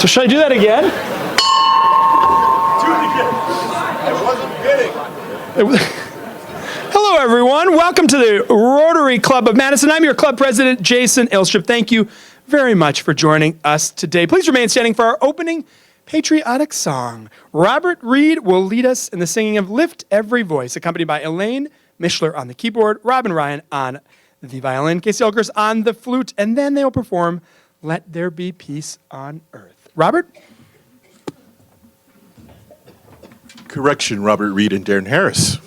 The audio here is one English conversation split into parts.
So should I do that again? Do it again. I wasn't kidding. Hello, everyone. Welcome to the Rotary Club of Madison. I'm your club president, Jason Ilstrup. Thank you very much for joining us today. Please remain standing for our opening patriotic song. Robert Reed will lead us in the singing of Lift Every Voice, accompanied by Elaine Mishler on the keyboard, Robin Ryan on the violin, Casey Elkers on the flute, and then they will perform Let There Be Peace on Earth. Robert? Correction, Robert Reed and Darren Harris.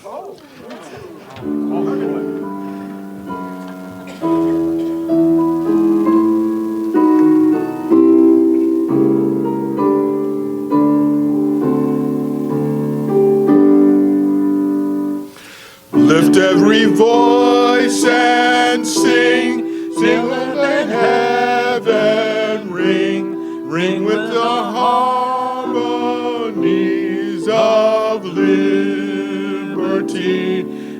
Lift every voice and sing, sing let heaven ring, ring with the harmonies of liberty.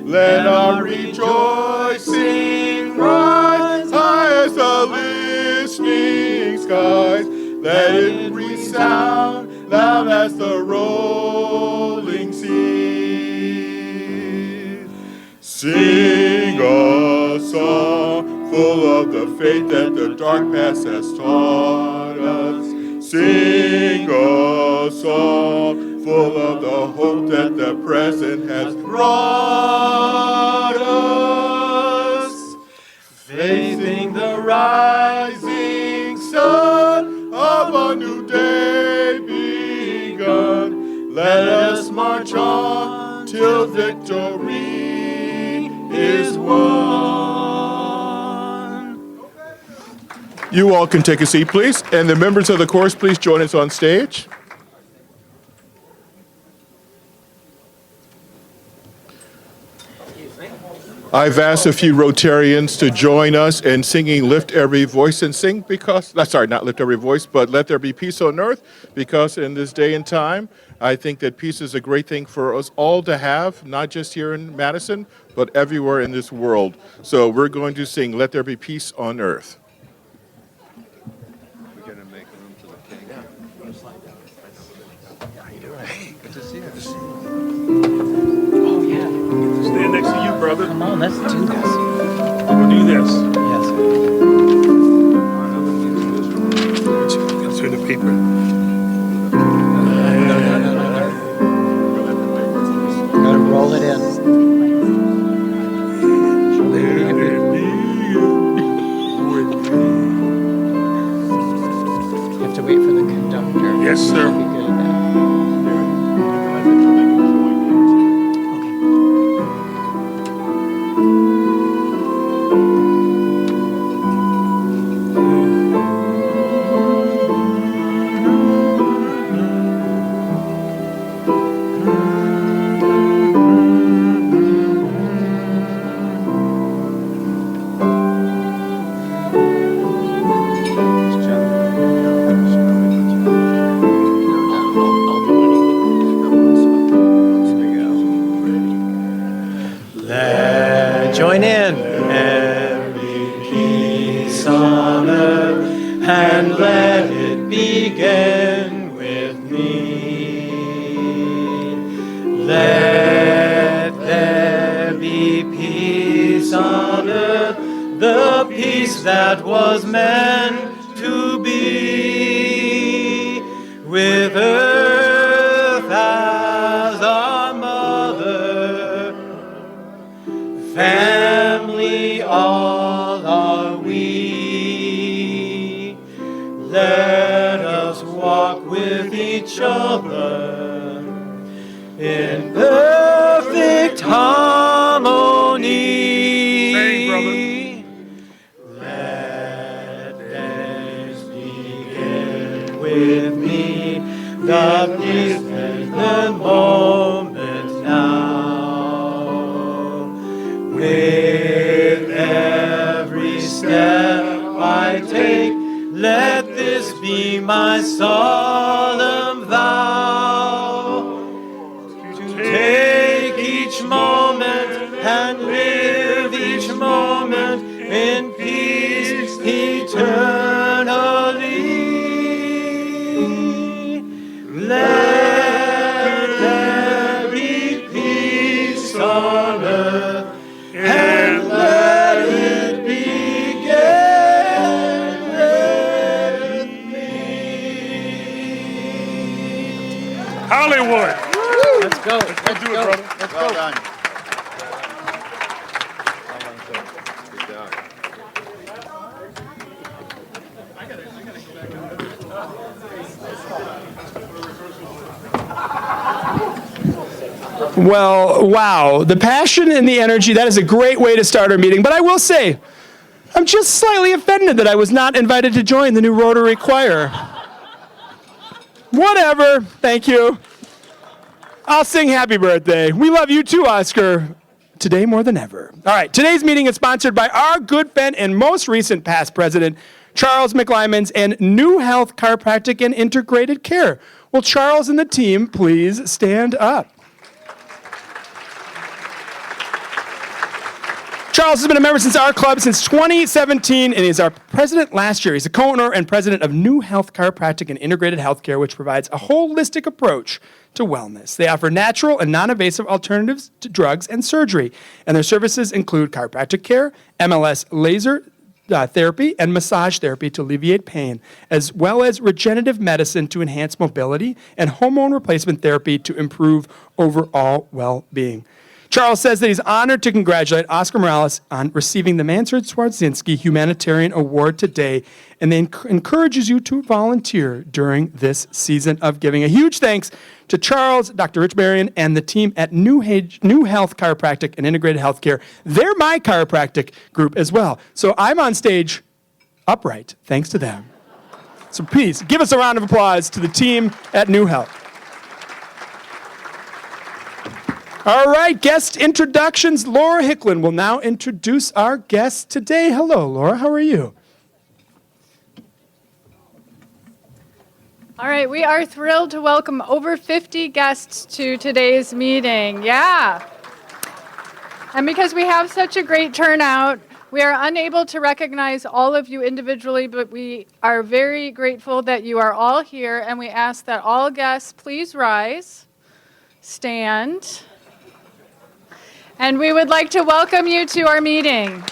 Let our rejoicing rise high as the listening skies. Let it resound loud as the rolling sea. Sing a song full of the faith that the dark past has taught us. Sing a song full of the hope that the present has brought us. Facing the rising sun of a new day begun, let us march on till victory is won. You all can take a seat, please. And the members of the chorus, please join us on stage. I've asked a few Rotarians to join us in singing Lift Every Voice and sing because, sorry, not Lift Every Voice, but Let There Be Peace on Earth, because in this day and time, I think that peace is a great thing for us all to have, not just here in Madison, but everywhere in this world. So we're going to sing Let There Be Peace on Earth. We're going to make room for the king. Yeah. How you doing? Hey, good to see you. Oh, yeah. Stand next to you, brother. Come on, let's do this. We'll do this. Yes. Let's turn the paper. Gotta roll it in. You have to wait for the conductor. Yes, sir. Be good at that. Join in. Every peace on earth, and let it begin with me. Let there be peace on earth, the peace that was meant to be, with earth as our mother, family all are we. Let us walk with each other in perfect harmony. Sing, brother. Let this begin with me, the peace and the moment now. With every step I take, let this be my solemn vow, to take each moment and live each moment in peace eternally. Let's go. Let's Do it, go. brother. Let's Well go. done. Good job. Well, wow. The passion and the energy, that is a great way to start our meeting. But I will say, I'm just slightly offended that I was not invited to join the new Rotary Choir. Whatever. Thank you. I'll sing happy birthday. We love you too, Oscar. Today more than ever. All right, today's meeting is sponsored by our good friend and most recent past president, Charles McLymans, and New Health Chiropractic and Integrated Care. Will Charles and the team please stand up? Charles has been a member since our club since 2017, and he's our president last year. He's a co-owner and president of New Health Chiropractic and Integrated Healthcare, which provides a holistic approach to wellness. They offer natural and non-invasive alternatives to drugs and surgery, and their services include chiropractic care, MLS laser therapy, and massage therapy to alleviate pain, as well as regenerative medicine to enhance mobility and hormone replacement therapy to improve overall well-being. Charles says that he's honored to congratulate Oscar Morales on receiving the Mansard Swarsensky Humanitarian Award today, and then encourages you to volunteer during this season of giving. A huge thanks to Charles, Dr. Rich Marion, and the team at New Health Chiropractic and Integrated Healthcare. They're my chiropractic group as well. So I'm on stage upright thanks to them. So please give us a round of applause to the team at New Health. All right, guest introductions. Laura Hicklin will now introduce our guests today. Hello, Laura. How are you? All right, we are thrilled to welcome over 50 guests to today's meeting. Yeah. And because we have such a great turnout, we are unable to recognize all of you individually, but we are very grateful that you are all here, and we ask that all guests please rise, stand, and we would like to welcome you to our meeting.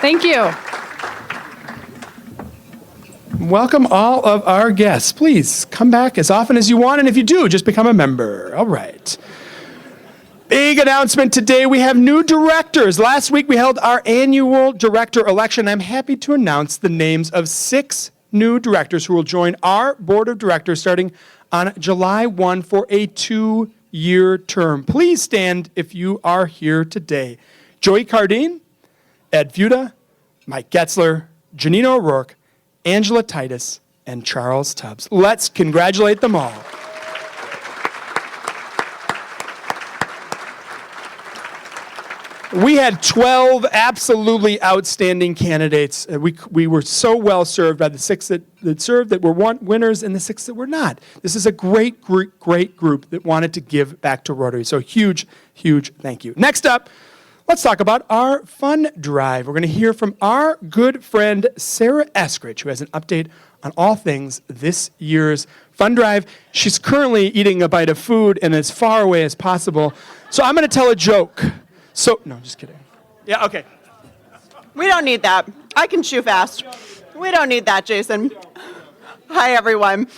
Thank you. Welcome all of our guests. Please come back as often as you want, and if you do, just become a member. All right. Big announcement today. We have new directors. Last week we held our annual director election. I'm happy to announce the names of 6 new directors who will join our board of directors starting on July 1 for a 2-year term. Please stand if you are here today. Joey Cardine, Ed Fuda, Mike Getzler, Janina O'Rourke, Angela Titus, and Charles Tubbs. Let's congratulate them all. We had 12 absolutely outstanding candidates. We were so well served by the 6 that served that were winners and the 6 that were not. This is a great group that wanted to give back to Rotary. So huge thank you. Next up, let's talk about our fun drive. We're going to hear from our good friend Sarah Eskridge, who has an update on all things this year's fun drive. She's currently eating a bite of food and as far away as possible. So I'm going to tell a joke. No, just kidding. Yeah, okay. We don't need that. I can chew fast. We don't need that, Jason. Hi, everyone.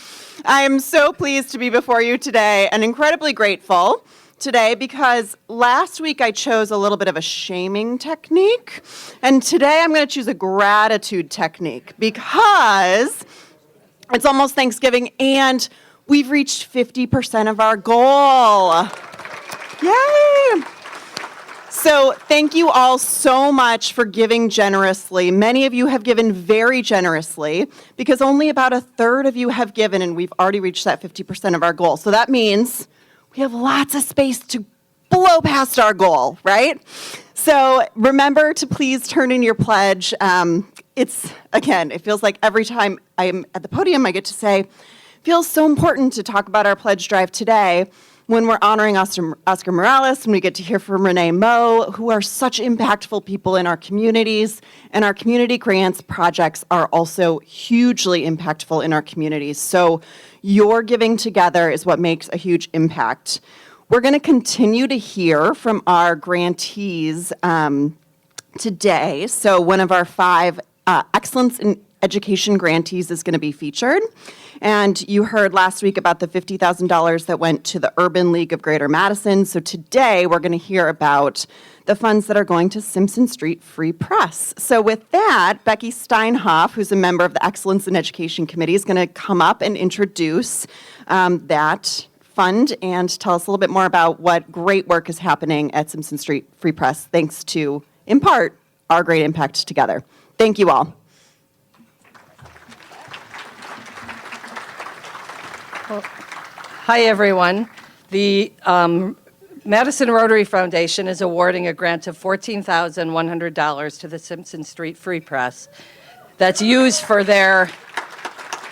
I am so pleased to be before you today and incredibly grateful today because last week I chose a little bit of a shaming technique, and today I'm going to choose a gratitude technique because it's almost Thanksgiving and we've reached 50% of our goal. Yay! So thank you all so much for giving generously. Many of you have given very generously because only about 1/3 of you have given, and we've already reached that 50% of our goal. So that means we have lots of space to blow past our goal, right? So remember to please turn in your pledge. It feels like every time I'm at the podium, I get to say, feels so important to talk about our pledge drive today. When we're honoring Oscar Morales, and we get to hear from Renee Moe, who are such impactful people in our communities, and our community grants projects are also hugely impactful in our communities. So your giving together is what makes a huge impact. We're going to continue to hear from our grantees today. So one of our 5 Excellence in Education Grantees is going to be featured. And you heard last week about the $50,000 that went to the Urban League of Greater Madison. So today we're going to hear about the funds that are going to Simpson Street Free Press. So with that, Becky Steinhoff, who's a member of the Excellence in Education Committee, is going to come up and introduce that fund and tell us a little bit more about what great work is happening at Simpson Street Free Press, thanks to, in part, our great impact together. Thank you all. Hi, everyone. The Madison Rotary Foundation is awarding a grant of $14,100 to the Simpson Street Free Press that's used for their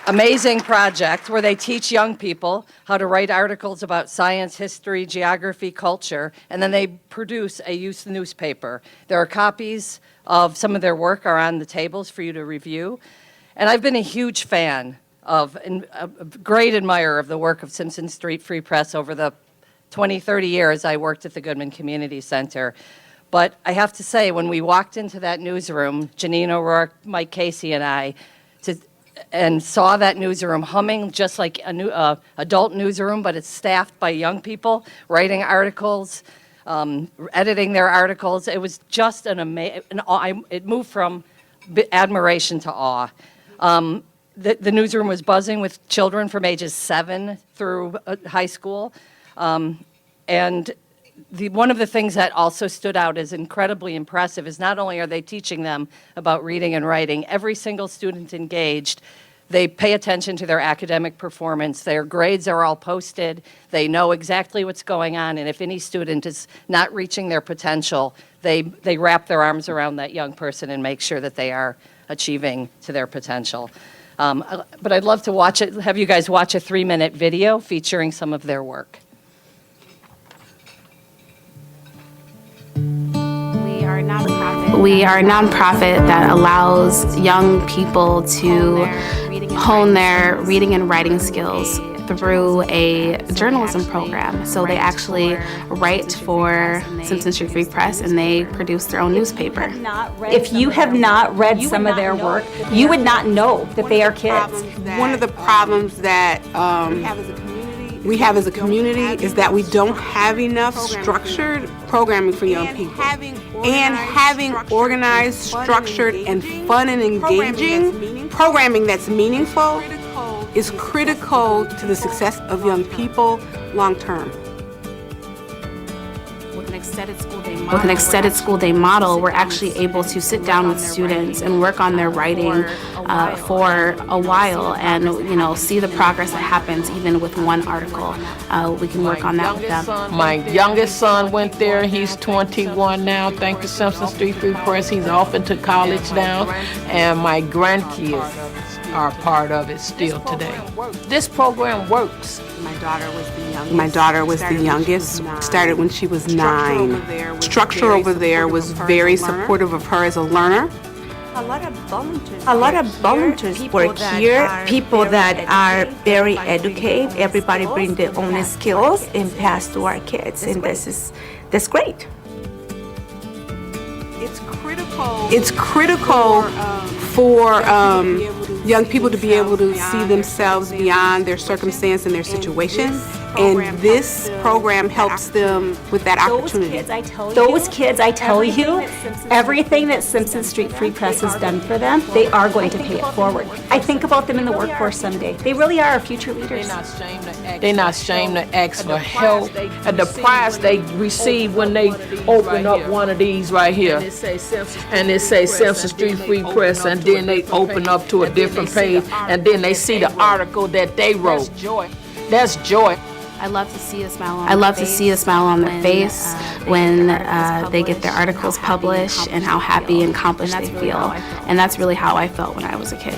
amazing project where they teach young people how to write articles about science, history, geography, culture, and then they produce a youth newspaper. There are copies of some of their work are on the tables for you to review. And I've been a huge fan of, and a great admirer of the work of Simpson Street Free Press over the 20, 30 years I worked at the Goodman Community Center. But I have to say, when we walked into that newsroom, Janine O'Rourke, Mike Casey, and I, and saw that newsroom humming just like a new adult newsroom, but it's staffed by young people writing articles, editing their articles. It was just an amazing, it moved from admiration to awe. The newsroom was buzzing with children from ages 7 through high school. And one of the things that also stood out as incredibly impressive is not only are they teaching them about reading and writing, every single student engaged, they pay attention to their academic performance. Their grades are all posted. They know exactly what's going on. And if any student is not reaching their potential, they wrap their arms around that young person and make sure that they are achieving to their potential. But I'd love to have you guys watch a 3-minute video featuring some of their work. We are a nonprofit that allows young people to hone their reading and writing skills through a journalism program. So they actually write for Simpson Street Free Press and they produce their own newspaper. If you have not read some of their work, you would not know that they are kids. One of the problems that we have as a community is that we don't have enough structured programming for young people. And having organized, structured, and fun and engaging programming that's meaningful is critical to the success of young people long term. With an extended school day model, we're actually able to sit down with students and work on their writing for a while and see the progress that happens even with one article. We can work on that with them. My youngest son went there. He's 21 now. Thanks to Simpson Street Free Press. He's off into college now. And my grandkids are part of it still today. This program works. My daughter was the youngest, started when she was 9. Structure over there was very supportive of her as a learner. A lot of volunteers work here, people that are very educated. Everybody bring their own skills and pass to our kids, and that's great. It's critical for young people to be able to see themselves beyond their circumstance and their situation, and this program helps them with that opportunity. Those kids, I tell you, everything that Simpson Street Free Press has done for them, they are going to pay it forward. I think about them in the workforce someday. They really are our future leaders. They're not ashamed to ask for help. And the prize they receive when they open up one of these right here, and it says Simpson Street Free Press, and then they open up to a different page, and then they see the article that they wrote. That's joy. I love to see a smile on their face when they get their articles published and how happy and accomplished they feel. And that's really how I felt when I was a kid.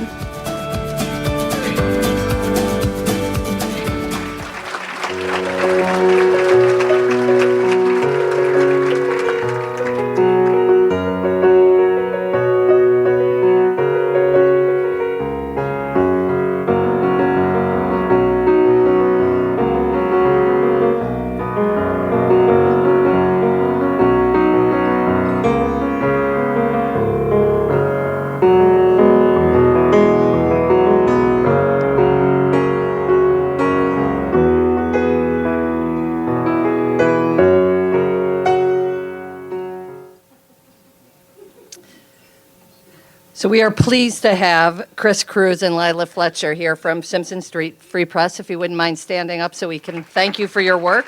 we are pleased to have Chris Cruz and Lila Fletcher here from Simpson Street Free Press. If you wouldn't mind standing up so we can thank you for your work.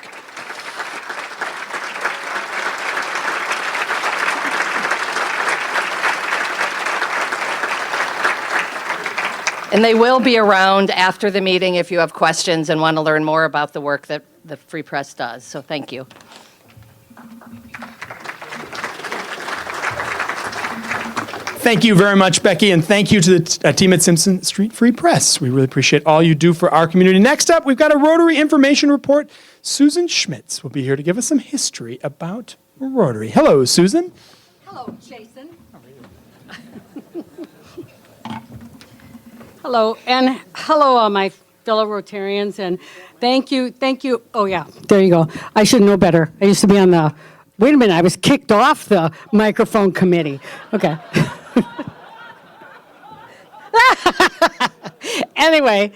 And they will be around after the meeting if you have questions and want to learn more about the work that the Free Press does. So thank you. Thank you very much, Becky, and thank you to the team at Simpson Street Free Press. We really appreciate all you do for our community. Next up, we've got a Rotary Information Report. Susan Schmitz will be here to give us some history about Rotary. Hello, Susan. Hello, Jason. Hello, and hello, all my fellow Rotarians, and thank you. Oh, yeah, there you go. I should know better. I used to be on the, wait a minute, I was kicked off the microphone committee. Okay. Anyway,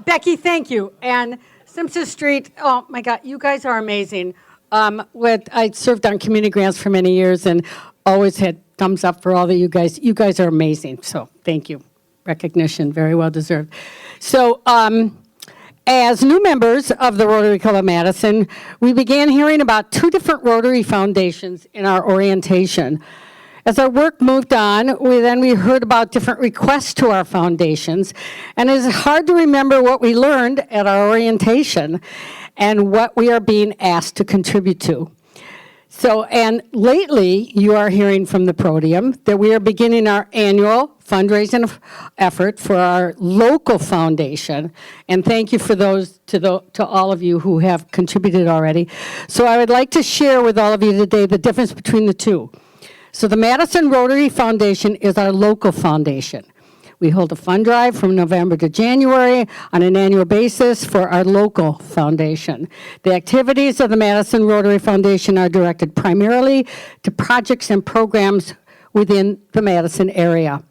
Becky, thank you. And Simpson Street, oh my God, you guys are amazing. I served on community grants for many years and always had thumbs up for all of you guys. You guys are amazing, so thank you. Recognition, very well deserved. So, as new members of the Rotary Club of Madison, we began hearing about 2 different Rotary foundations in our orientation. As our work moved on, we heard about different requests to our foundations, and it's hard to remember what we learned at our orientation and what we are being asked to contribute to. So, and lately, you are hearing from the podium that we are beginning our annual fundraising effort for our local foundation, and thank you for those to all of you who have contributed already. So I would like to share with all of you today the difference between the two. So the Madison Rotary Foundation is our local foundation. We hold a fund drive from November to January on an annual basis for our local foundation. The activities of the Madison Rotary Foundation are directed primarily to projects and programs within the Madison area.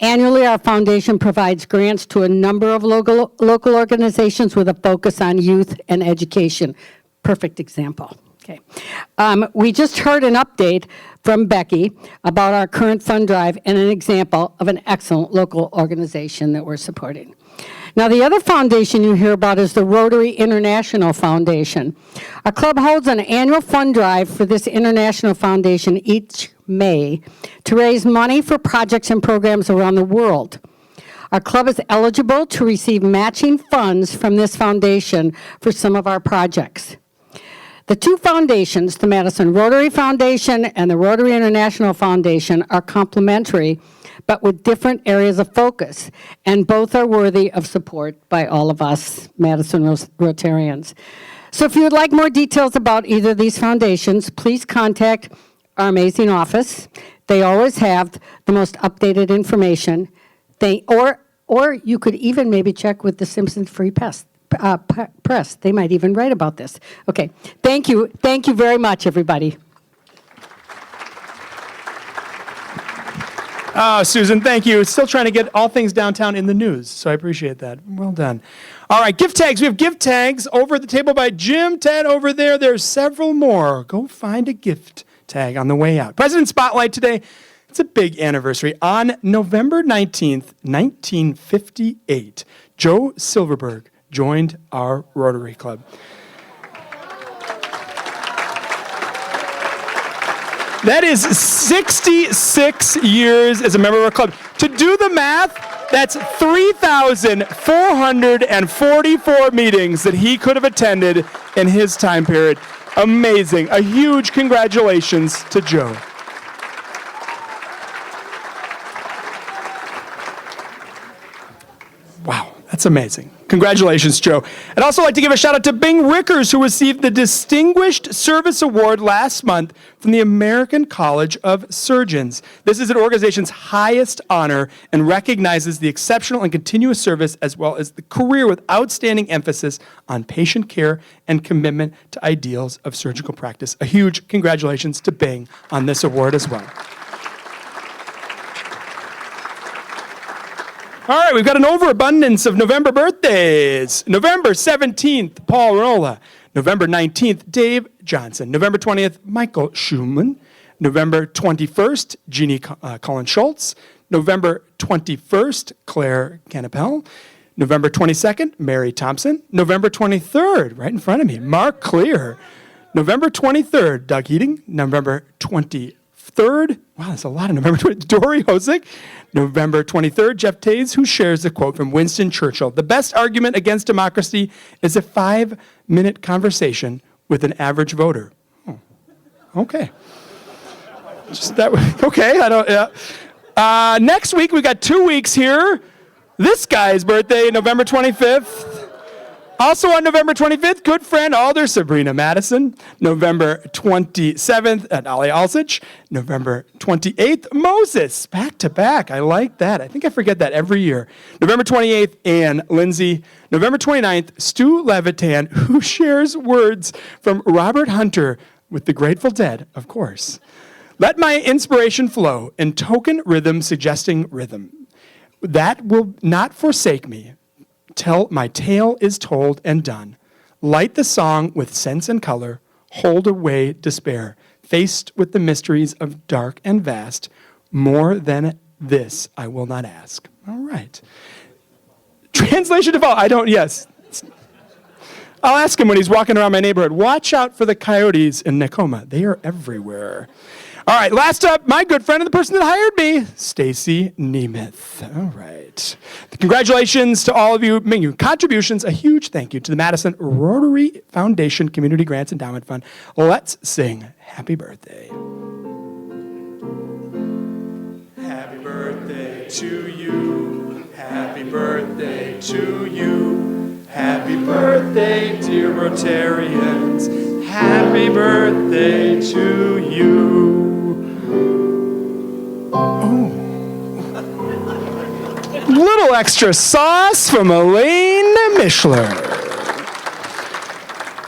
Annually, our foundation provides grants to a number of local organizations with a focus on youth and education. Perfect example. Okay. We just heard an update from Becky about our current fund drive and an example of an excellent local organization that we're supporting. Now, the other foundation you hear about is the Rotary International Foundation. Our club holds an annual fund drive for this international foundation each May to raise money for projects and programs around the world. Our club is eligible to receive matching funds from this foundation for some of our projects. The 2 foundations, the Madison Rotary Foundation and the Rotary International Foundation, are complementary, but with different areas of focus, and both are worthy of support by all of us Madison Rotarians. So if you would like more details about either of these foundations, please contact our amazing office. They always have the most updated information. Or you could even maybe check with the Simpson Free Press. They might even write about this. Okay, thank you very much, everybody. Susan, thank you. Still trying to get all things downtown in the news, so I appreciate that. Well done. All right, gift tags. We have gift tags over at the table by Jim, Ted over there. There's several more. Go find a gift tag on the way out. President Spotlight today. It's a big anniversary. On November 19th, 1958, Joe Silverberg joined our Rotary Club. That is 66 years as a member of our club. To do the math, that's 3,444 meetings that he could have attended in his time period. Amazing. A huge congratulations to Joe. Wow, that's amazing. Congratulations, Joe. I'd also like to give a shout out to Bing Rickers, who received the Distinguished Service Award last month from the American College of Surgeons. This is an organization's highest honor and recognizes the exceptional and continuous service as well as the career with outstanding emphasis on patient care and commitment to ideals of surgical practice. A huge congratulations to Bing on this award as well. All right, we've got an overabundance of November birthdays. November 17th, Paul Rolla. November 19th, Dave Johnson. November 20th, Michael Schumann. November 21st, Jeannie Cullen Schultz. November 21st, Claire Canapel. November 22nd, Mary Thompson. November 23rd, right in front of me, Mark Clear. November 23rd, Doug Heating. November 23rd, wow, that's a lot of November 20th, Dory Hosick. November 23rd, Jeff Tays, who shares a quote from Winston Churchill. The best argument against democracy is a 5-minute conversation with an average voter. Oh, okay. Just that, okay, I don't, yeah. Next week, we got 2 weeks here. This guy's birthday, November 25th. Also on November 25th, good friend Alder Sabrina Madison. November 27th, Ali Alsich. November 28th, Moses. Back to back. I like that. I think I forget that every year. November 28th, Ann Lindsay. November 29th, Stu Levitan, who shares words from Robert Hunter with the Grateful Dead, of course. Let my inspiration flow in token rhythm suggesting rhythm. That will not forsake me till my tale is told and done. Light the song with sense and color, hold away despair. Faced with the mysteries of dark and vast, more than this I will not ask. All right. Translation to follow. I don't, yes. I'll ask him when he's walking around my neighborhood. Watch out for the coyotes in Nakoma. They are everywhere. All right, last up, my good friend and the person that hired me, Stacy Nemeth. All right. Congratulations to all of you making your contributions. A huge thank you to the Madison Rotary Foundation Community Grants Endowment Fund. Let's sing Happy Birthday. Happy birthday to you. Happy birthday to you. Happy birthday, dear Rotarians. Happy birthday to you. Oh. Little extra sauce from Elaine Mishler.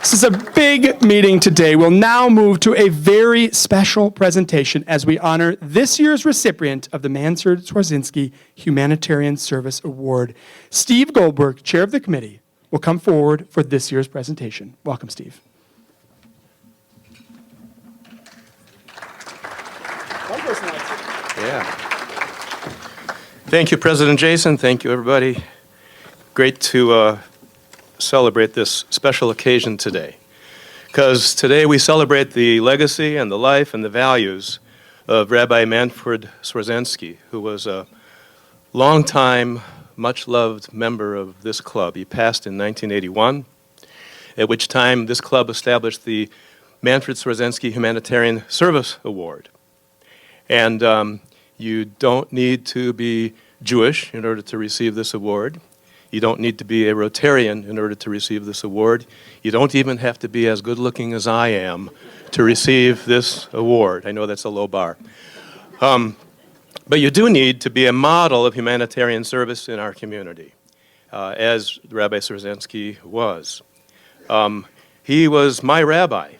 This is a big meeting today. We'll now move to a very special presentation as we honor this year's recipient of the Mansard Swarsensky Humanitarian Service Award. Steve Goldberg, chair of the committee, will come forward for this year's presentation. Welcome, Steve. Yeah. Thank you, President Jason. Thank you, everybody. Great to celebrate this special occasion today, because today we celebrate the legacy and the life and the values of Rabbi Manfred Swarsensky, who was a longtime, much-loved member of this club. He passed in 1981, at which time this club established the Manfred Swarsensky Humanitarian Service Award. And you don't need to be Jewish in order to receive this award. You don't need to be a Rotarian in order to receive this award. You don't even have to be as good-looking as I am to receive this award. I know that's a low bar. But you do need to be a model of humanitarian service in our community, as Rabbi Swarsensky was. He was my rabbi,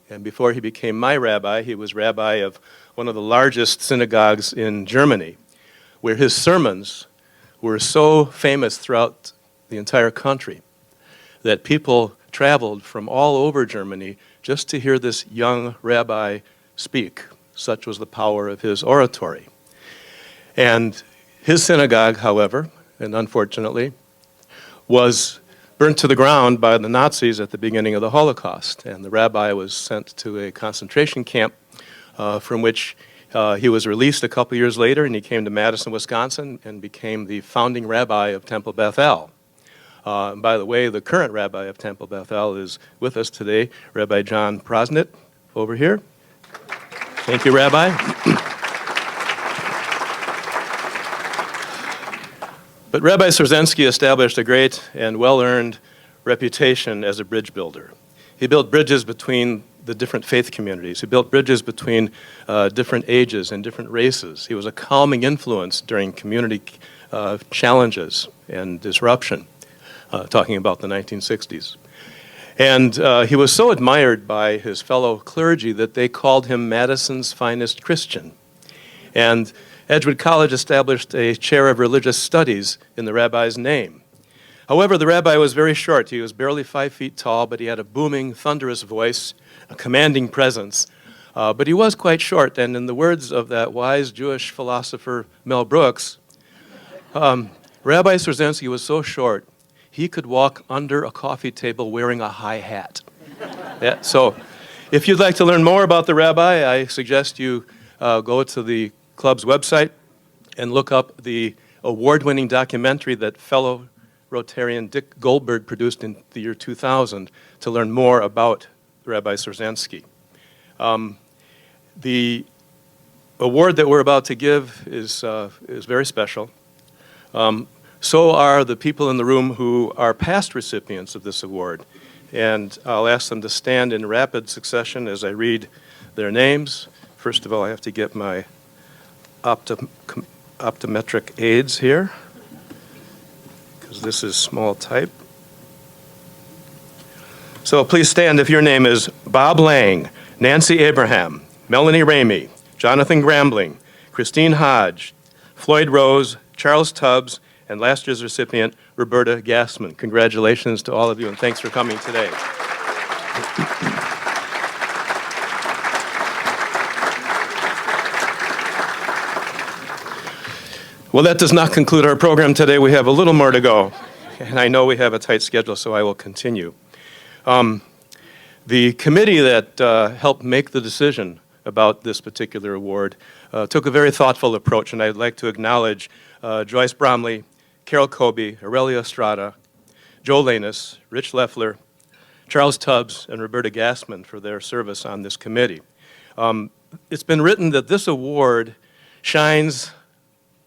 and before he became my rabbi, he was rabbi of one of the largest synagogues in Germany, where his sermons were so famous throughout the entire country that people traveled from all over Germany just to hear this young rabbi speak. Such was the power of his oratory. And his synagogue, however, and unfortunately, was burnt to the ground by the Nazis at the beginning of the Holocaust. And the rabbi was sent to a concentration camp from which he was released a couple years later, and he came to Madison, Wisconsin, and became the founding rabbi of Temple Beth El. And by the way, the current rabbi of Temple Beth El is with us today, Rabbi John Prosnit, over here. Thank you, Rabbi. But Rabbi Swarsensky established a great and well-earned reputation as a bridge builder. He built bridges between the different faith communities. He built bridges between different ages and different races. He was a calming influence during community challenges and disruption, talking about the 1960s. And he was so admired by his fellow clergy that they called him Madison's finest Christian. And Edgewood College established a chair of religious studies in the rabbi's name. However, the rabbi was very short. He was barely 5 feet tall, but he had a booming, thunderous voice, a commanding presence, But he was quite short, and in the words of that wise Jewish philosopher Mel Brooks, Rabbi Swarsensky was so short, he could walk under a coffee table wearing a high hat. Yeah, so if you'd like to learn more about the rabbi, I suggest you go to the club's website and look up the award-winning documentary that fellow Rotarian Dick Goldberg produced in the year 2000 to learn more about Rabbi Swarsensky. The award that we're about to give is very special. So are the people in the room who are past recipients of this award. And I'll ask them to stand in rapid succession as I read their names. First of all, I have to get my optometric aids here, because this is small type. So please stand if your name is Bob Lang, Nancy Abraham, Melanie Ramey, Jonathan Grambling, Christine Hodge, Floyd Rose, Charles Tubbs, and last year's recipient, Roberta Gassman. Congratulations to all of you, and thanks for coming today. Well, that does not conclude our program today. We have a little more to go, and I know we have a tight schedule, so I will continue. The committee that helped make the decision about this particular award took a very thoughtful approach, and I'd like to acknowledge Joyce Bromley, Carol Colby, Aurelia Estrada, Joe Lanus, Rich Leffler, Charles Tubbs, and Roberta Gassman for their service on this committee. It's been written that this award shines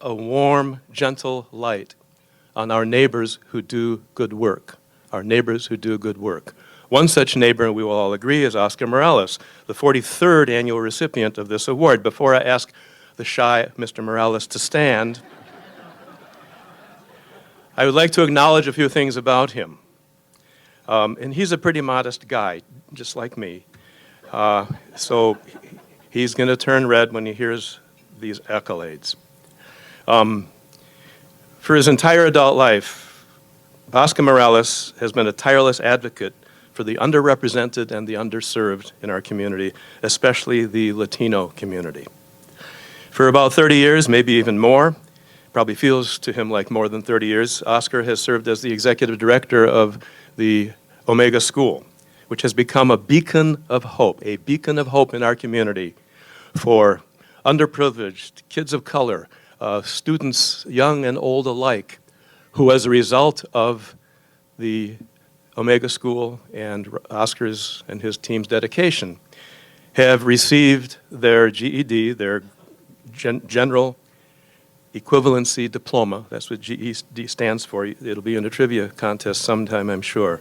a warm, gentle light on our neighbors who do good work, our neighbors who do good work. One such neighbor, we will all agree, is Oscar Morales, the 43rd annual recipient of this award. Before I ask the shy Mr. Morales to stand, I would like to acknowledge a few things about him. And he's a pretty modest guy, just like me. So he's going to turn red when he hears these accolades. For his entire adult life, Oscar Morales has been a tireless advocate for the underrepresented and the underserved in our community, especially the Latino community. For about 30 years, maybe even more, probably feels to him like more than 30 years, Oscar has served as the executive director of the Omega School, which has become a beacon of hope in our community for underprivileged, kids of color, students young and old alike, who as a result of the Omega School and Oscar's and his team's dedication have received their GED, their General Equivalency Diploma. That's what GED stands for. It'll be in a trivia contest sometime, I'm sure.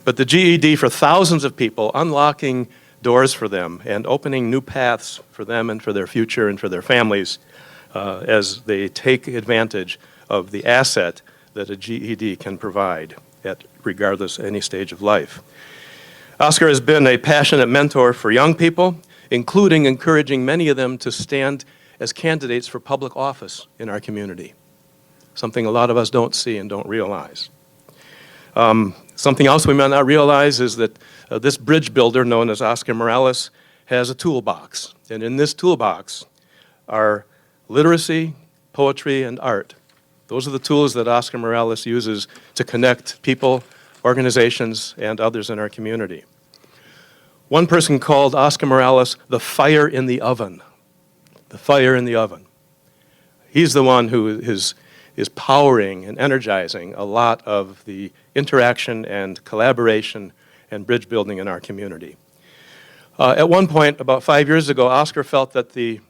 But the GED for thousands of people, unlocking doors for them and opening new paths for them and for their future and for their families as they take advantage of the asset that a GED can provide at regardless any stage of life. Oscar has been a passionate mentor for young people, including encouraging many of them to stand as candidates for public office in our community, something a lot of us don't see and don't realize. Something else we might not realize is that this bridge builder, known as Oscar Morales, has a toolbox. And in this toolbox are literacy, poetry, and art. Those are the tools that Oscar Morales uses to connect people, organizations, and others in our community. One person called Oscar Morales the fire in the oven. The fire in the oven. He's the one who is powering and energizing a lot of the interaction and collaboration and bridge building in our community. At one point, about 5 years ago, Oscar felt that the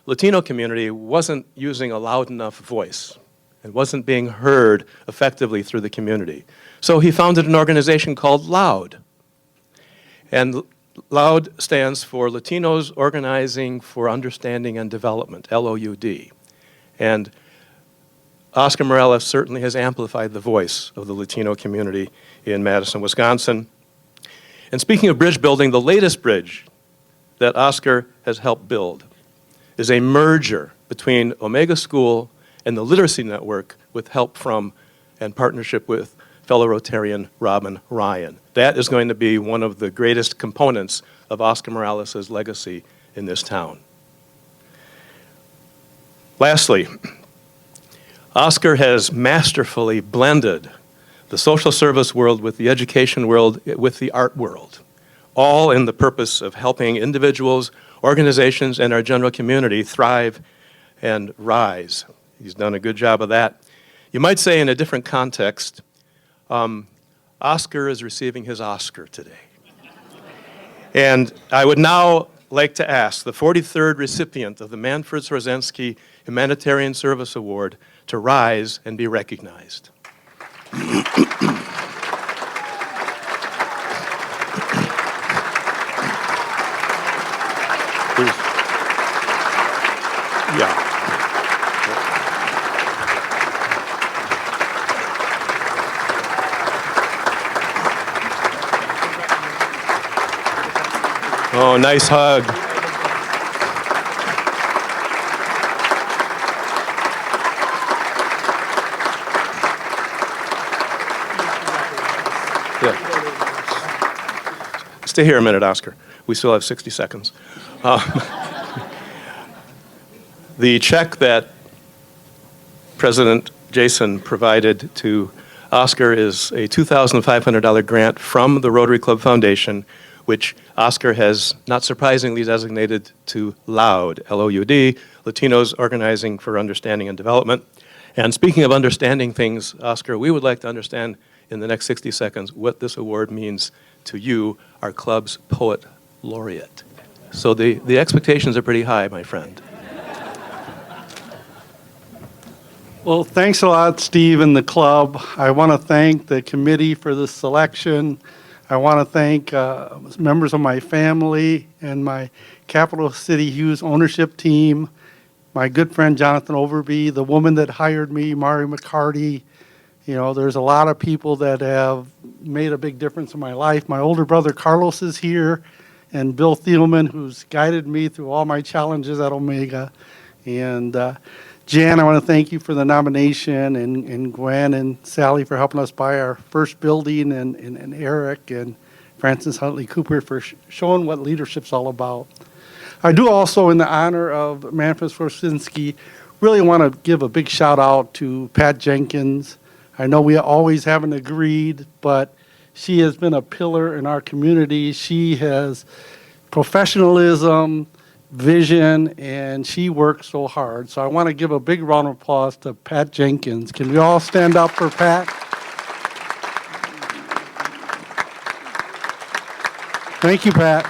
Latino community wasn't using a loud enough voice. It wasn't being heard effectively through the community. So he founded an organization called LOUD. And LOUD stands for Latinos Organizing for Understanding and Development, LOUD. And Oscar Morales certainly has amplified the voice of the Latino community in Madison, Wisconsin. And speaking of bridge building, the latest bridge that Oscar has helped build is a merger between Omega School and the Literacy Network with help from and partnership with fellow Rotarian Robin Ryan. That is going to be one of the greatest components of Oscar Morales' legacy in this town. Lastly, Oscar has masterfully blended the social service world with the education world, with the art world, all in the purpose of helping individuals, organizations, and our general community thrive and rise. He's done a good job of that. You might say in a different context, Oscar is receiving his Oscar today. And I would now like to ask the 43rd recipient of the Manfred Swarsensky Humanitarian Service Award to rise and be recognized. Yeah. Oh, nice hug. Yeah. Stay here a minute, Oscar. We still have 60 seconds. The check that President Jason provided to Oscar is a $2,500 grant from the Rotary Club Foundation, which Oscar has, not surprisingly, designated to LOUD, L-O-U-D, Latinos Organizing for Understanding and Development. And speaking of understanding things, Oscar, we would like to understand in the next 60 seconds what this award means to you, our club's poet laureate. So the expectations are pretty high, my friend. Well, thanks a lot, Steve and the club. I want to thank the committee for this selection. I want to thank members of my family and my Capital City Hughes ownership team, my good friend Jonathan Overby, the woman that hired me, Mari McCarty. You know, there's a lot of people that have made a big difference in my life. My older brother Carlos is here, and Bill Thielman, who's guided me through all my challenges at Omega. And Jan, I want to thank you for the nomination, and Gwen and Sally for helping us buy our first building, and Eric and Francis Huntley Cooper for showing what leadership's all about. I do also, in the honor of Manfred Swarsensky, really want to give a big shout out to Pat Jenkins. I know we always haven't agreed, but she has been a pillar in our community. She has professionalism, vision, and she works so hard. So I want to give a big round of applause to Pat Jenkins. Can we all stand up for Pat? Thank you, Pat.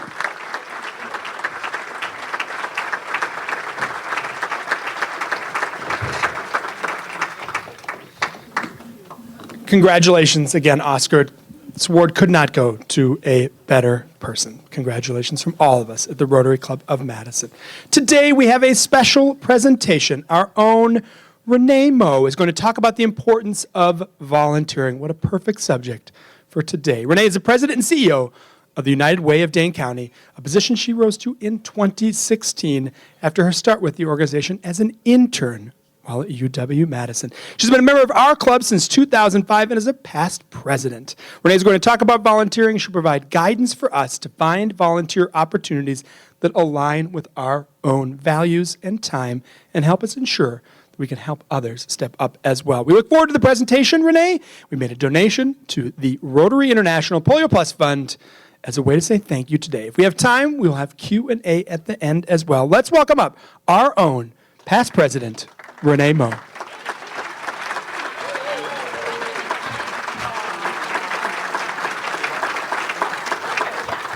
Congratulations again, Oscar. This award could not go to a better person. Congratulations from all of us at the Rotary Club of Madison. Today we have a special presentation. Our own Renee Moe is going to talk about the importance of volunteering. What a perfect subject for today. Renee is the president and CEO of the United Way of Dane County, a position she rose to in 2016 after her start with the organization as an intern while at UW-Madison. She's been a member of our club since 2005 and is a past president. Renee is going to talk about volunteering. She'll provide guidance for us to find volunteer opportunities that align with our own values and time and help us ensure that we can help others step up as well. We look forward to the presentation, Renee. We made a donation to the Rotary International Polio Plus Fund as a way to say thank you today. If we have time, we'll have Q&A at the end as well. Let's welcome up our own past president, Renee Moe.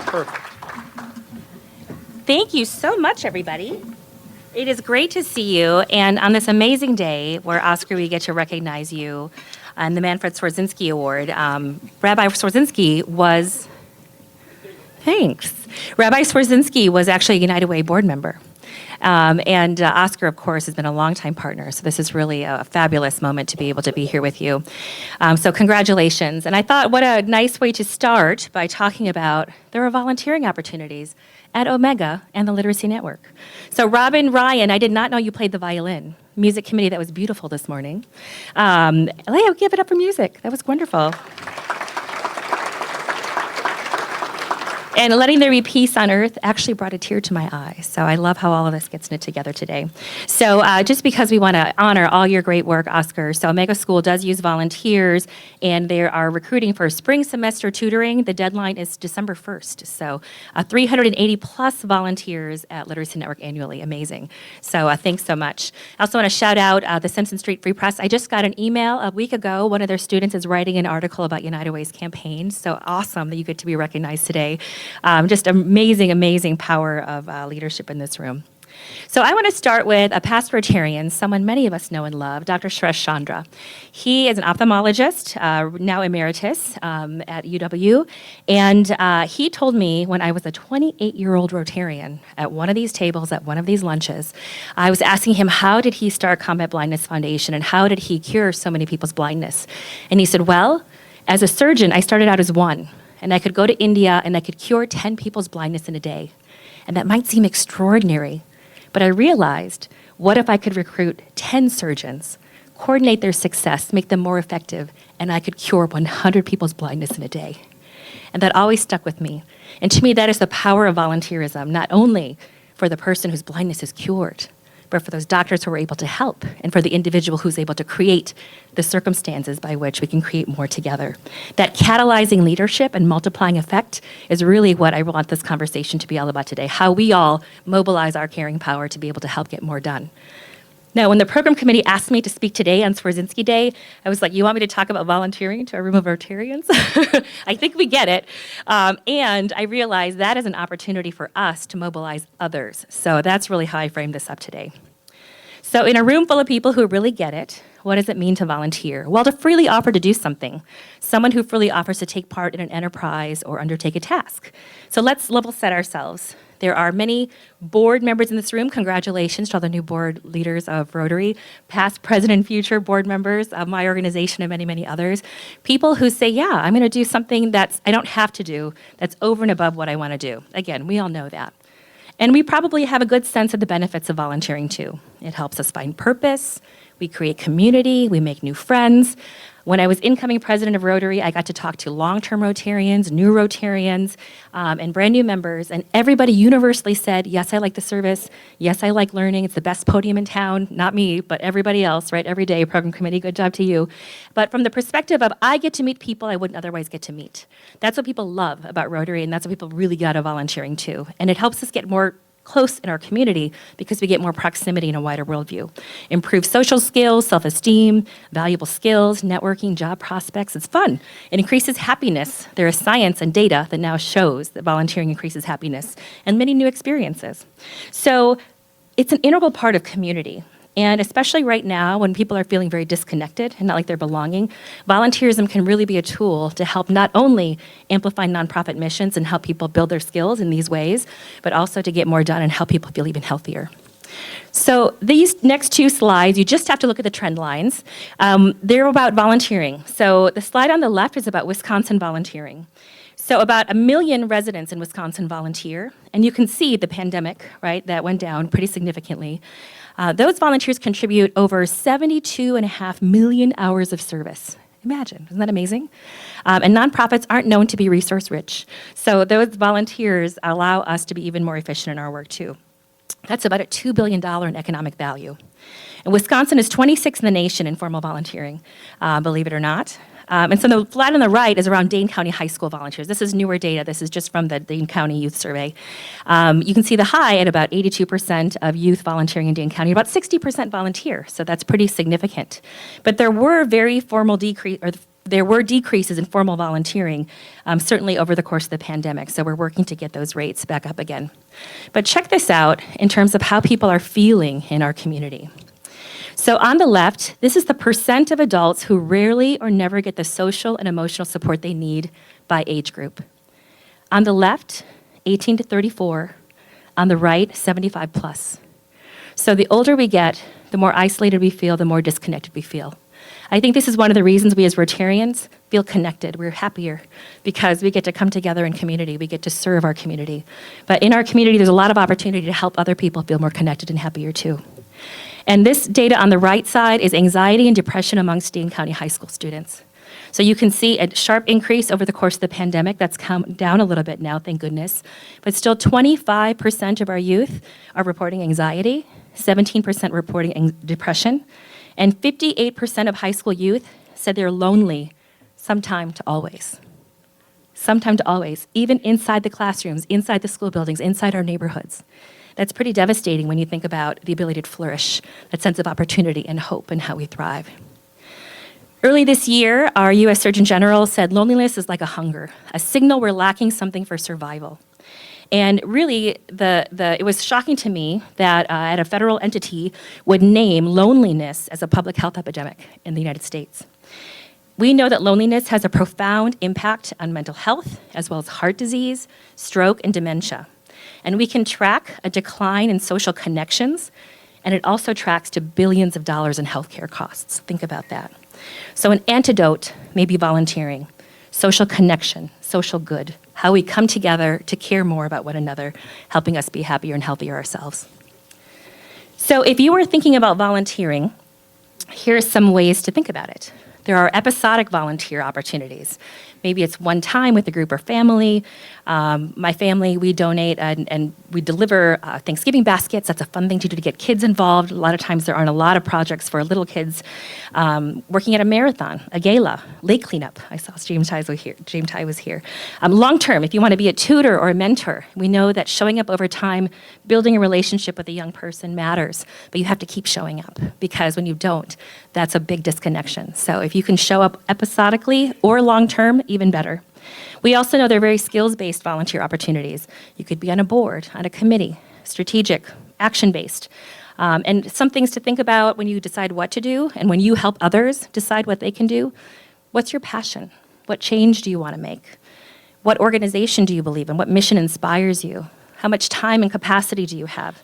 Perfect. Thank you so much, everybody. It is great to see you, and on this amazing day where, Oscar, we get to recognize you on the Manfred Swarsensky Award. Rabbi Swarsensky was, thanks. Rabbi Swarsensky was actually a United Way board member. And Oscar, of course, has been a longtime partner, so this is really a fabulous moment to be able to be here with you. So congratulations. And I thought what a nice way to start by talking about there are volunteering opportunities at Omega and the Literacy Network. So Robin Ryan, I did not know you played the violin. Music committee, that was beautiful this morning. Leo, give it up for music. That was wonderful. And letting there be peace on earth actually brought a tear to my eye. So I love how all of this gets knit together today. So just because we want to honor all your great work, Oscar, so Omega School does use volunteers, and they are recruiting for spring semester tutoring. The deadline is December 1st. So 380 plus volunteers at Literacy Network annually. Amazing. So thanks so much. I also want to shout out the Simpson Street Free Press. I just got an email a week ago. One of their students is writing an article about United Way's campaign. So awesome that you get to be recognized today. Just amazing, amazing power of leadership in this room. So I want to start with a past Rotarian, someone many of us know and love, Dr. Suresh Chandra. He is an ophthalmologist, now emeritus at UW, and he told me when I was a 28-year-old Rotarian at one of these tables, at one of these lunches, I was asking him how did he start Combat Blindness Foundation and how did he cure so many people's blindness? And he said, well, as a surgeon, I started out as one. And I could go to India and I could cure 10 people's blindness in a day. And that might seem extraordinary, but I realized, what if I could recruit 10 surgeons, coordinate their success, make them more effective, and I could cure 100 people's blindness in a day? And that always stuck with me. And to me, that is the power of volunteerism, not only for the person whose blindness is cured, but for those doctors who are able to help, and for the individual who's able to create the circumstances by which we can create more together. That catalyzing leadership and multiplying effect is really what I want this conversation to be all about today, how we all mobilize our caring power to be able to help get more done. Now, when the program committee asked me to speak today on Swarsensky Day, I was like, you want me to talk about volunteering to a room of Rotarians? I think we get it. And I realized that is an opportunity for us to mobilize others. So that's really how I framed this up today. So in a room full of people who really get it, what does it mean to volunteer? Well, to freely offer to do something. Someone who freely offers to take part in an enterprise or undertake a task. So let's level set ourselves. There are many board members in this room. Congratulations to all the new board leaders of Rotary, past, present, and future board members of my organization and many, many others. People who say, yeah, I'm going to do something that I don't have to do, that's over and above what I want to do. Again, we all know that. And we probably have a good sense of the benefits of volunteering too. It helps us find purpose, we create community, we make new friends. When I was incoming president of Rotary, I got to talk to long-term Rotarians, new Rotarians, and brand new members, and everybody universally said, yes, I like the service, yes, I like learning, it's the best podium in town, not me, but everybody else, right, every day, program committee, good job to you. But from the perspective of I get to meet people I wouldn't otherwise get to meet. That's what people love about Rotary, and that's what people really get out of volunteering too. And it helps us get more close in our community because we get more proximity and a wider worldview. Improve social skills, self-esteem, valuable skills, networking, job prospects. It's fun. It increases happiness. There is science and data that now shows that volunteering increases happiness and many new experiences. So it's an integral part of community. And especially right now, when people are feeling very disconnected and not like they're belonging, volunteerism can really be a tool to help not only amplify nonprofit missions and help people build their skills in these ways, but also to get more done and help people feel even healthier. So these next two slides, you just have to look at the trend lines. They're about volunteering. So the slide on the left is about Wisconsin volunteering. So about 1 million residents in Wisconsin volunteer, and you can see the pandemic, right, that went down pretty significantly. Those volunteers contribute over 72.5 million hours of service. Imagine, isn't that amazing? And nonprofits aren't known to be resource rich. So those volunteers allow us to be even more efficient in our work too. That's about a $2 billion in economic value. And Wisconsin is 26th in the nation in formal volunteering, believe it or not. And so the flat on the right is around Dane County High School volunteers. This is newer data. This is just from the Dane County Youth Survey. You can see the high at about 82% of youth volunteering in Dane County, about 60% volunteer. So that's pretty significant. But there were there were decreases in formal volunteering, certainly over the course of the pandemic. So we're working to get those rates back up again. But check this out in terms of how people are feeling in our community. So on the left, this is the percent of adults who rarely or never get the social and emotional support they need by age group. On the left, 18 to 34. On the right, 75 plus. So the older we get, the more isolated we feel, the more disconnected we feel. I think this is one of the reasons we as Rotarians feel connected. We're happier because we get to come together in community. We get to serve our community. But in our community, there's a lot of opportunity to help other people feel more connected and happier too. And this data on the right side is anxiety and depression amongst Dane County high school students. So you can see a sharp increase over the course of the pandemic. That's come down a little bit now, thank goodness. But still 25% of our youth are reporting anxiety, 17% reporting depression, and 58% of high school youth said they're lonely sometime to always. Sometime to always, even inside the classrooms, inside the school buildings, inside our neighborhoods. That's pretty devastating when you think about the ability to flourish, that sense of opportunity and hope and how we thrive. Early this year, our U.S. Surgeon General said loneliness is like a hunger, a signal we're lacking something for survival. And really, it was shocking to me that a federal entity would name loneliness as a public health epidemic in the United States. We know that loneliness has a profound impact on mental health, as well as heart disease, stroke, and dementia. And we can track a decline in social connections, and it also tracks to billions of dollars in healthcare costs. Think about that. So an antidote may be volunteering, social connection, social good, how we come together to care more about one another, helping us be happier and healthier ourselves. So if you were thinking about volunteering, here are some ways to think about it. There are episodic volunteer opportunities. Maybe it's one time with a group or family. My family, we donate and we deliver Thanksgiving baskets. That's a fun thing to do to get kids involved. A lot of times there aren't a lot of projects for little kids. Working at a marathon, a gala, lake cleanup. I saw James Ty was here. Long term, if you want to be a tutor or a mentor, we know that showing up over time, building a relationship with a young person matters, but you have to keep showing up because when you don't, that's a big disconnection. So if you can show up episodically or long term, even better. We also know there are very skills-based volunteer opportunities. You could be on a board, on a committee, strategic, action-based. And some things to think about when you decide what to do and when you help others decide what they can do. What's your passion? What change do you want to make? What organization do you believe in? What mission inspires you? How much time and capacity do you have?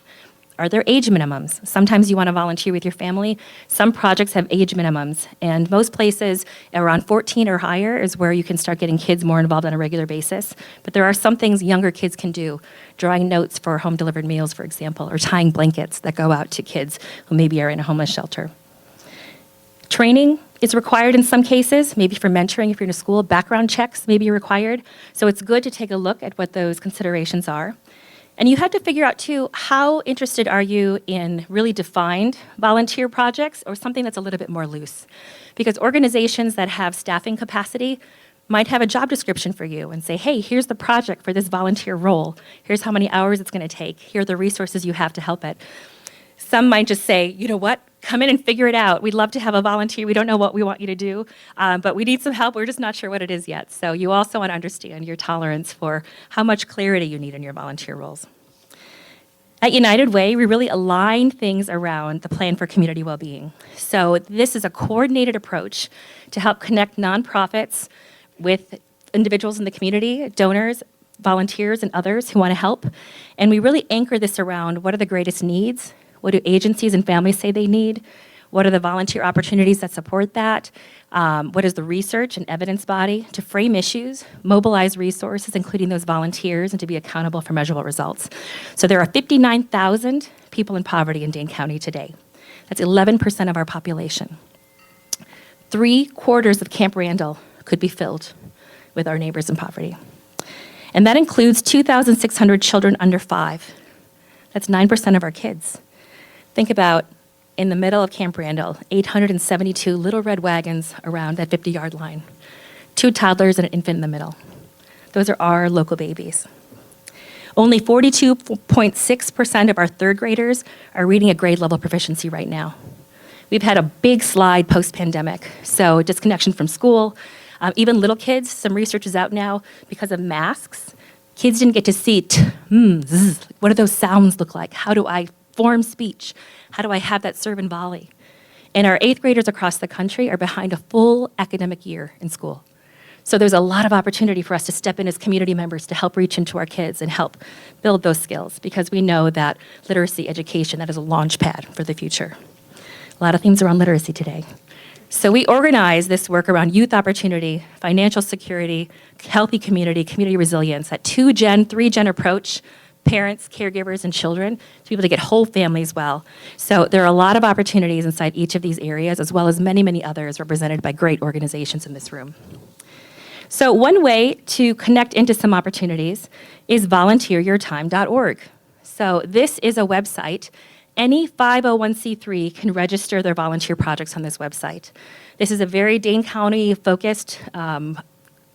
Are there age minimums? Sometimes you want to volunteer with your family. Some projects have age minimums, and most places around 14 or higher is where you can start getting kids more involved on a regular basis. But there are some things younger kids can do, drawing notes for home-delivered meals, for example, or tying blankets that go out to kids who maybe are in a homeless shelter. Training is required in some cases, maybe for mentoring if you're in a school. Background checks may be required, so it's good to take a look at what those considerations are. And you have to figure out, too, how interested are you in really defined volunteer projects or something that's a little bit more loose? Because organizations that have staffing capacity might have a job description for you and say, hey, here's the project for this volunteer role. Here's how many hours it's going to take. Here are the resources you have to help it. Some might just say, you know what? Come in and figure it out. We'd love to have a volunteer. We don't know what we want you to do, but we need some help. We're just not sure what it is yet. So you also want to understand your tolerance for how much clarity you need in your volunteer roles. At United Way, we really align things around the plan for community well-being. So this is a coordinated approach to help connect nonprofits with individuals in the community, donors, volunteers, and others who want to help. And we really anchor this around what are the greatest needs. What do agencies and families say they need? What are the volunteer opportunities that support that? What is the research and evidence body to frame issues, mobilize resources, including those volunteers, and to be accountable for measurable results? So there are 59,000 people in poverty in Dane County today. That's 11% of our population. 3/4 of Camp Randall could be filled with our neighbors in poverty. And that includes 2,600 children under 5. That's 9% of our kids. Think about, in the middle of Camp Randall, 872 little red wagons around that 50-yard line. 2 toddlers and an infant in the middle. Those are our local babies. Only 42.6% of our third graders are reading at grade level proficiency right now. We've had a big slide post-pandemic, so disconnection from school. Even little kids, some research is out now, because of masks, kids didn't get to see what do those sounds look like? How do I form speech? How do I have that serve and volley? And our 8th graders across the country are behind a full academic year in school. So there's a lot of opportunity for us to step in as community members to help reach into our kids and help build those skills, because we know that literacy education, that is a launch pad for the future. A lot of themes around literacy today. So we organize this work around youth opportunity, financial security, healthy community, community resilience, that 2-gen, 3-gen approach, parents, caregivers, and children, to be able to get whole families well. So there are a lot of opportunities inside each of these areas, as well as many, many others represented by great organizations in this room. So one way to connect into some opportunities is volunteeryourtime.org. So this is a website. Any 501c3 can register their volunteer projects on this website. This is a very Dane County-focused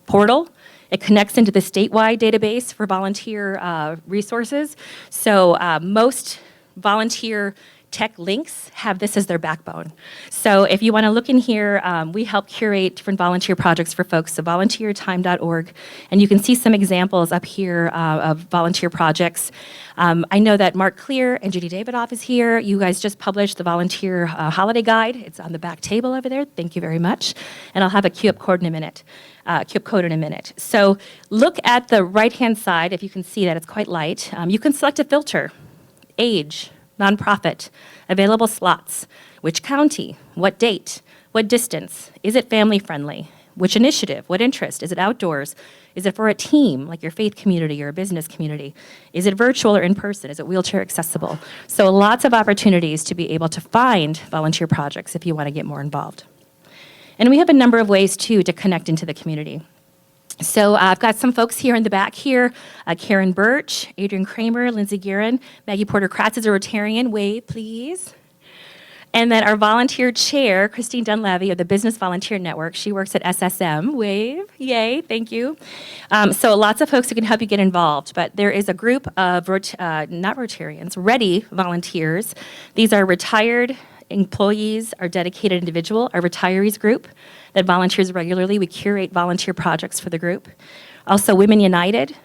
portal. It connects into the statewide database for volunteer resources. So most volunteer tech links have this as their backbone. So if you want to look in here, we help curate different volunteer projects for folks, so volunteertime.org. And you can see some examples up here of volunteer projects. I know that Mark Clear and Judy Davidoff is here. You guys just published the volunteer holiday guide. It's on the back table over there. Thank you very much. And I'll have a queue-up code in a minute. So look at the right-hand side. If you can see that, it's quite light. You can select a filter: age, nonprofit, available slots, which county, what date, what distance, is it family friendly, which initiative, what interest, is it outdoors, is it for a team like your faith community or a business community, is it virtual or in person, is it wheelchair accessible? So lots of opportunities to be able to find volunteer projects if you want to get more involved. And we have a number of ways too to connect into the community. So I've got some folks here in the back here, Karen Birch, Adrian Kramer, Lindsay Guerin, Maggie Porter-Kratz is a Rotarian. Wave, please. And then our volunteer chair, Christine Dunleavy of the Business Volunteer Network. She works at SSM. Wave, yay, thank you. So lots of folks who can help you get involved, but there is a group of, not Rotarians, Ready volunteers. These are retired employees, our dedicated individual, our retirees group that volunteers regularly. We curate volunteer projects for the group. Also Women United,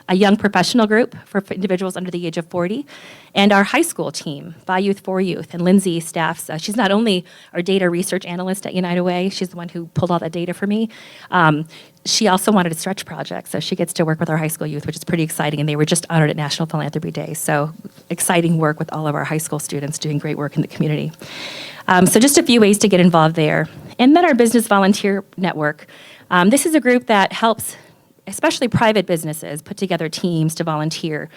a young professional group for individuals under the age of 40, and our high school team, By Youth for Youth. And Lindsay staffs, she's not only our data research analyst at United Way, she's the one who pulled all that data for me. She also wanted a stretch project, so she gets to work with our high school youth, which is pretty exciting, and they were just honored at National Philanthropy Day. So exciting work with all of our high school students doing great work in the community. So just a few ways to get involved there. And then our Business Volunteer Network. This is a group that helps especially private businesses put together teams to volunteer.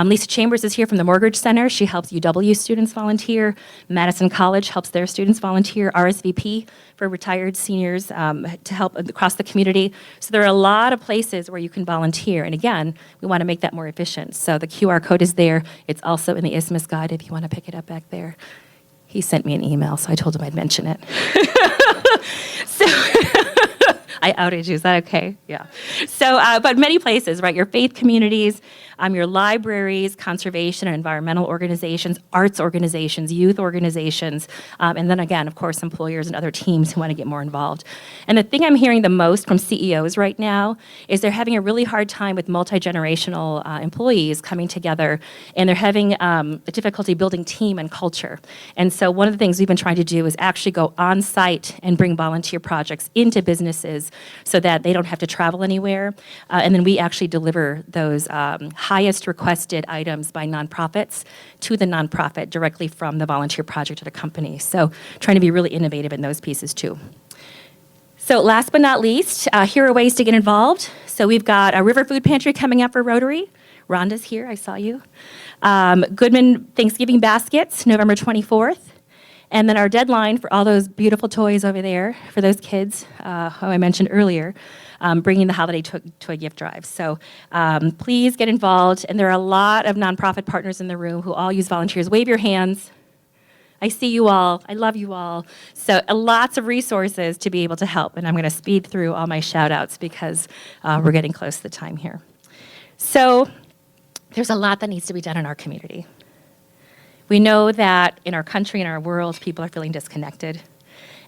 Lisa Chambers is here from the Mortgage Center. She helps UW students volunteer. Madison College helps their students volunteer. RSVP for retired seniors to help across the community. So there are a lot of places where you can volunteer. And again, we want to make that more efficient. So the QR code is there. It's also in the Isthmus Guide if you want to pick it up back there. He sent me an email, so I told him I'd mention it. So I outed you, is that okay? Yeah. So, but many places, right? Your faith communities, your libraries, conservation and environmental organizations, arts organizations, youth organizations, and then again, of course, employers and other teams who want to get more involved. And the thing I'm hearing the most from CEOs right now is they're having a really hard time with multi-generational employees coming together, and they're having a difficulty building team and culture. And so one of the things we've been trying to do is actually go on site and bring volunteer projects into businesses so that they don't have to travel anywhere. And then we actually deliver those highest requested items by nonprofits to the nonprofit directly from the volunteer project at a company. So trying to be really innovative in those pieces too. So last but not least, here are ways to get involved. So we've got a River Food Pantry coming up for Rotary. Rhonda's here, I saw you. Goodman Thanksgiving Baskets, November 24th. And then our deadline for all those beautiful toys over there for those kids, who I mentioned earlier, bringing the holiday to a gift drive. So please get involved. And there are a lot of nonprofit partners in the room who all use volunteers. Wave your hands. I see you all. I love you all. So lots of resources to be able to help. And I'm going to speed through all my shout outs because we're getting close to the time here. So there's a lot that needs to be done in our community. We know that in our country, in our world, people are feeling disconnected.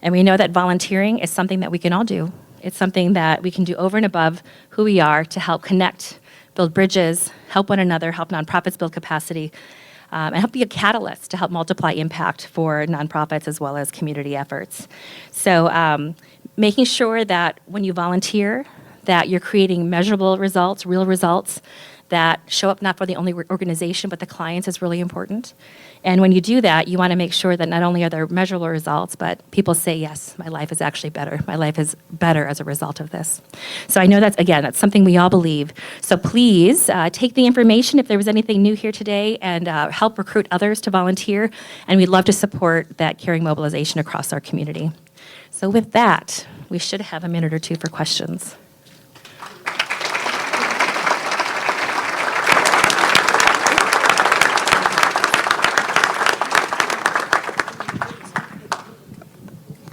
And we know that volunteering is something that we can all do. It's something that we can do over and above who we are to help connect, build bridges, help one another, help nonprofits build capacity, and help be a catalyst to help multiply impact for nonprofits as well as community efforts. So making sure that when you volunteer, that you're creating measurable results, real results, that show up not for the only organization, but the clients is really important. And when you do that, you want to make sure that not only are there measurable results, but people say, yes, my life is actually better. My life is better as a result of this. So I know that's something we all believe. So please take the information if there was anything new here today and help recruit others to volunteer. And we'd love to support that caring mobilization across our community. So with that, we should have a minute or two for questions.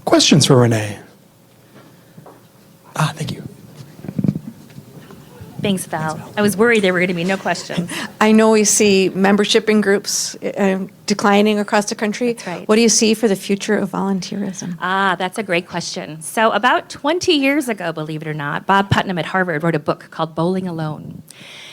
Questions for Renee? Thank you. Thanks, Val. I was worried there were going to be no questions. I know we see membership in groups declining across the country. That's right. What do you see for the future of volunteerism? That's a great question. So about 20 years ago, believe it or not, Bob Putnam at Harvard wrote a book called Bowling Alone.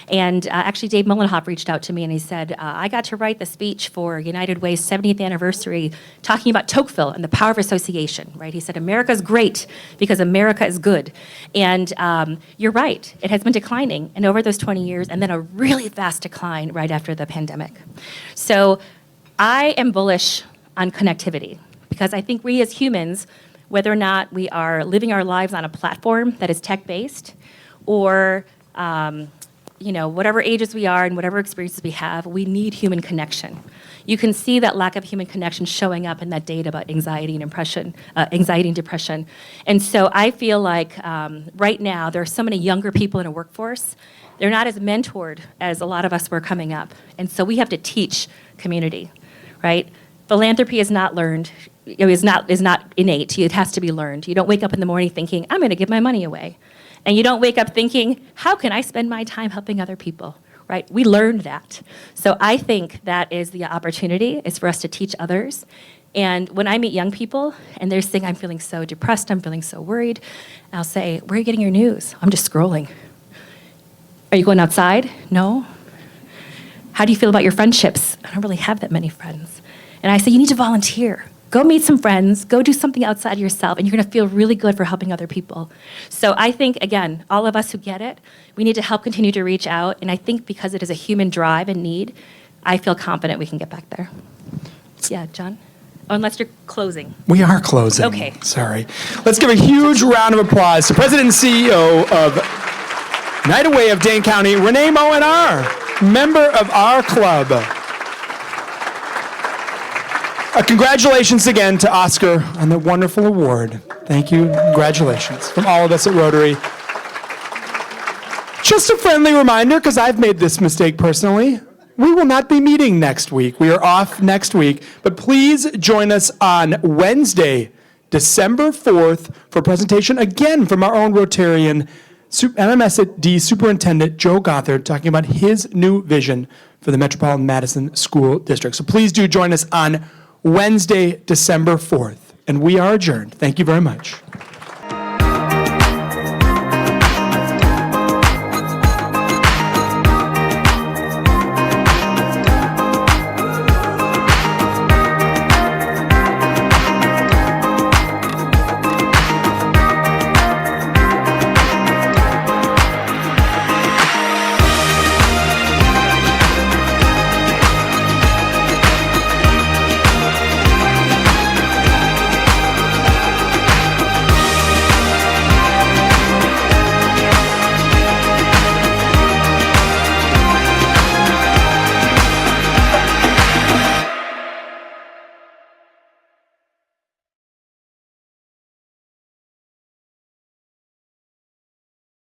And actually, Dave Mullenhoff reached out to me and he said, I got to write the speech for United Way's 70th anniversary talking about Tocqueville and the power of association, right? He said, America's great because America is good. And you're right, it has been declining. And over those 20 years, and then a really fast decline right after the pandemic. So I am bullish on connectivity because I think we as humans, whether or not we are living our lives on a platform that is tech-based or whatever ages we are and whatever experiences we have, we need human connection. You can see that lack of human connection showing up in that data about anxiety and depression. And so I feel like right now there are so many younger people in a workforce. They're not as mentored as a lot of us were coming up. And so we have to teach community, right? Philanthropy is not learned. Is not innate. It has to be learned. You don't wake up in the morning thinking, I'm going to give my money away. And you don't wake up thinking, how can I spend my time helping other people, right? We learned that. So I think that is the opportunity, is for us to teach others. And when I meet young people and they're saying, I'm feeling so depressed, I'm feeling so worried, I'll say, where are you getting your news? I'm just scrolling. Are you going outside? No. How do you feel about your friendships? I don't really have that many friends. And I say, you need to volunteer. Go meet some friends, go do something outside yourself, and you're going to feel really good for helping other people. So I think, again, all of us who get it, we need to help continue to reach out, and I think because it is a human drive and need, I feel confident we can get back there. Yeah, John? Oh, unless you're closing. We are closing. Okay. Sorry. Let's give a huge round of applause to President and CEO of United Way of Dane County, Renee Moe, and our member of our club. Congratulations again to Oscar on the wonderful award. Thank you. Congratulations from all of us at Rotary. Just a friendly reminder, because I've made this mistake personally, we will not be meeting next week. We are off next week, but please join us on Wednesday, December 4th, for a presentation again from our own Rotarian, MMSD Superintendent Joe Gothard, talking about his new vision for the Metropolitan Madison School District. So please do join us on Wednesday, December 4th. And we are adjourned. Thank you very much.